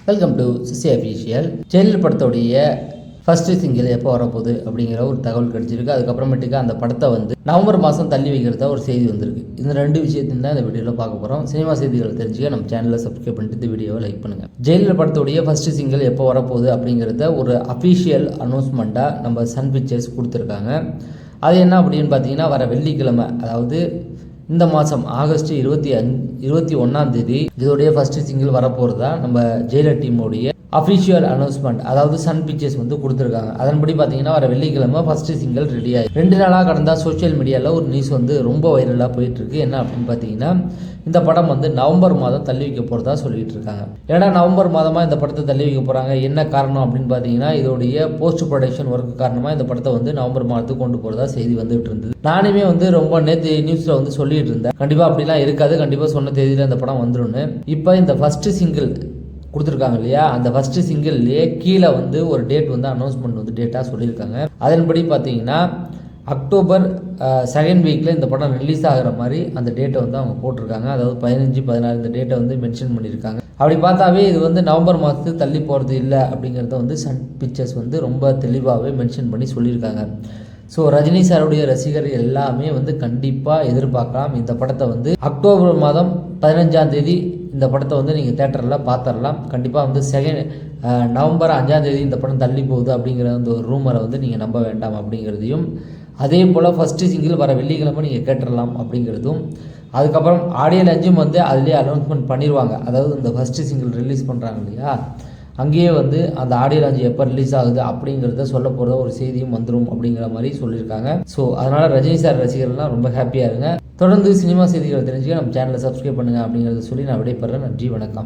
Welcome to CC official. Jailer படத்தோடைய first single எப்போ வரப்போகுது அப்படிங்கிற ஒரு தகவல் கிடச்சிருக்கு. அதுக்கப்புறமேட்டுக்கு அந்த படத்தை நவம்பர் மாதம் தள்ளி வைக்கிறதா ஒரு செய்தி வந்திருக்கு. இந்த ரெண்டு விஷயத்தையும் தான் இந்த வீடியோவில் பார்க்க போகிறோம். சினிமா செய்திகளை தெரிஞ்சுக்க நம்ம சேனலை சப்ஸ்கிரைப் பண்ணிட்டு இந்த வீடியோவை லைக் பண்ணுங்கள். ஜெயிலர் படத்தோடைய ஃபர்ஸ்ட் சிங்கிள் எப்போ வரப்போகுது அப்படிங்கிறத ஒரு அஃபீஷியல் அனௌன்ஸ்மெண்ட்டாக நம்ம சன் பிக்சர்ஸ் கொடுத்துருக்காங்க. அது என்ன அப்படின்னு பார்த்தீங்கன்னா, வர வெள்ளிக்கிழமை, அதாவது இந்த மாதம் ஆகஸ்ட் 21 இதோடைய ஃபர்ஸ்ட் சிங்கிள் வரப்போகிறதா நம்ம ஜெயிலர் டீமோடைய அஃபிஷியல் அனௌன்ஸ்மெண்ட், அதாவது சன் பிக்சர்ஸ் கொடுத்துருக்காங்க. அதன்படி பார்த்தீங்கன்னா வர வெள்ளிக்கிழமை ஃபர்ஸ்ட் சிங்கிள் ரெடி ஆகி 2 நாளாக கடந்தா சோஷியல் மீடியாவில் ஒரு நியூஸ் ரொம்ப வைரலாக போயிட்டுருக்கு. என்ன அப்படின்னு பார்த்தீங்கன்னா, இந்த படம் நவம்பர் மாதம் தள்ளி வைக்க போகிறதா சொல்லிட்டு இருக்காங்க. ஏன்னா நவம்பர் மாதமாக இந்த படத்தை தள்ளி வைக்க போகிறாங்க. என்ன காரணம் அப்படின்னு பார்த்தீங்கன்னா, இதோடைய போஸ்ட் ப்ரொடக்ஷன் ஒர்க் காரணமாக இந்த படத்தை நவம்பர் மாதத்துக்கு கொண்டு போகிறதா செய்தி வந்துட்டு இருந்தது. நானுமே ரொம்ப நேற்று நியூஸில் சொல்லிட்டு இருந்தேன், கண்டிப்பாக அப்படிலாம் இருக்காது, கண்டிப்பாக சொன்ன தேதியில் இந்த படம் வந்துடும். இப்போ இந்த ஃபர்ஸ்ட் சிங்கிள் கொடுத்துருக்காங்க இல்லையா, அந்த ஃபர்ஸ்ட் சிங்கிள்லேயே கீழே ஒரு டேட் அனௌன்ஸ்மெண்ட் டேட்டாக சொல்லியிருக்காங்க. அதன்படி பார்த்தீங்கன்னா அக்டோபர் 2nd வீக்கில் இந்த படம் ரிலீஸ் ஆகிற மாதிரி அந்த டேட்டை அவங்க போட்டிருக்காங்க. அதாவது 15, 16 இந்த டேட்டை மென்ஷன் பண்ணியிருக்காங்க. அப்படி பார்த்தாவே இது நவம்பர் மாதத்துக்கு தள்ளி போகிறது இல்லை அப்படிங்கிறத சன் பிக்சர்ஸ் ரொம்ப தெளிவாகவே மென்ஷன் பண்ணி சொல்லியிருக்காங்க. ஸோ ரஜினி சாருடைய ரசிகர்கள் எல்லாமே கண்டிப்பாக எதிர்பார்க்கலாம். இந்த படத்தை அக்டோபர் மாதம் 15ஆம் தேதி இந்த படத்தை நீங்கள் தேட்டரில் பார்த்துடலாம். கண்டிப்பாக நவம்பர் 5ஆம் தேதி இந்த படம் தள்ளி போகுது அப்படிங்கிற ஒரு ரூமரை நீங்கள் நம்ப வேண்டாம் அப்படிங்கிறதையும், அதே போல் ஃபஸ்ட்டு சிங்கிள் வர வெள்ளிக்கிழமை நீங்கள் கேட்டுடலாம் அப்படிங்கிறதும், அதுக்கப்புறம் ஆடியோ லான்ச்சும் அதுலேயே அனௌன்ஸ்மெண்ட் பண்ணிடுவாங்க. அதாவது இந்த ஃபஸ்ட்டு சிங்கிள் ரிலீஸ் பண்ணுறாங்க இல்லையா, அங்கேயே அந்த ஆடியோ லான்ச் எப்போ ரிலீஸ் ஆகுது அப்படிங்கிறத சொல்ல போகிறத ஒரு செய்தியும் வந்துடும் அப்படிங்கிற மாதிரி சொல்லியிருக்காங்க. ஸோ அதனால் ரஜினி சார் ரசிகர்கள்லாம் ரொம்ப ஹாப்பியாக இருங்க. தொடர்ந்து சினிமா செய்திகளை தெரிஞ்சுக்க நம்ம சேனலை சப்ஸ்கிரைப் பண்ணுங்கள் அப்படிங்கிறத சொல்லி நான் விடைபெறேன். நன்றி, வணக்கம்.